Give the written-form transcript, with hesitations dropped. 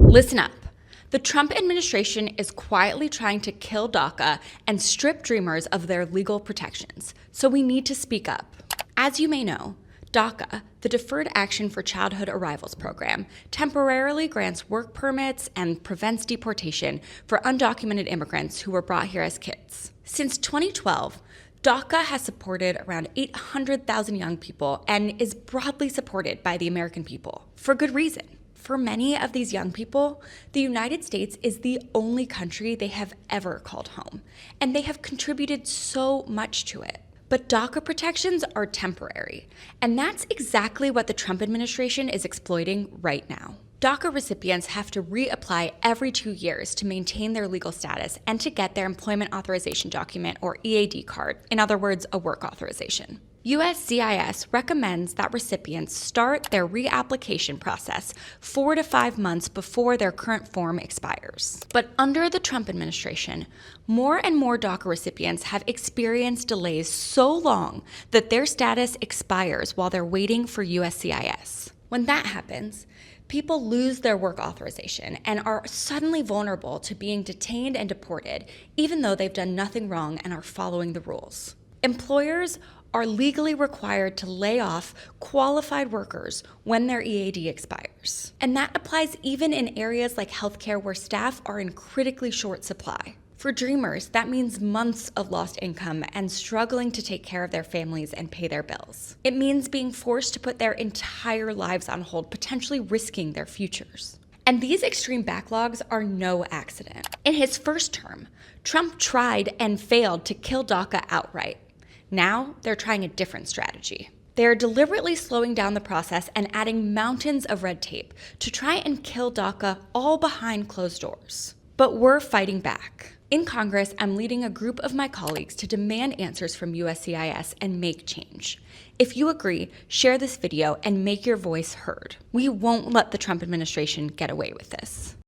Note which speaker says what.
Speaker 1: Listen up. The Trump administration is quietly trying to kill DACA and strip dreamers of their legal protections, so we need to speak up. As you may know, DACA, the Deferred Action for Childhood Arrivals program, temporarily grants work permits and prevents deportation for undocumented immigrants who were brought here as kids. Since 2012, DACA has supported around 800,000 young people and is broadly supported by the American people, for good reason. For many of these young people, the United States is the only country they have ever called home, and they have contributed so much to it. But DACA protections are temporary, and that's exactly what the Trump administration is exploiting right now. DACA recipients have to reapply every 2 years to maintain their legal status and to get their Employment Authorization Document, or EAD card, in other words, a work authorization. USCIS recommends that recipients start their reapplication process 4 to 5 months before their current form expires. But under the Trump administration, more and more DACA recipients have experienced delays so long that their status expires while they're waiting for USCIS. When that happens, people lose their work authorization and are suddenly vulnerable to being detained and deported, even though they've done nothing wrong and are following the rules. Employers are legally required to lay off qualified workers when their EAD expires. And that applies even in areas like healthcare where staff are in critically short supply. For dreamers, that means months of lost income and struggling to take care of their families and pay their bills. It means being forced to put their entire lives on hold, potentially risking their futures. And these extreme backlogs are no accident. In his first term, Trump tried and failed to kill DACA outright. Now, they're trying a different strategy. They are deliberately slowing down the process and adding mountains of red tape to try and kill DACA all behind closed doors. But we're fighting back. In Congress, I'm leading a group of my colleagues to demand answers from USCIS and make change. If you agree, share this video and make your voice heard. We won't let the Trump administration get away with this.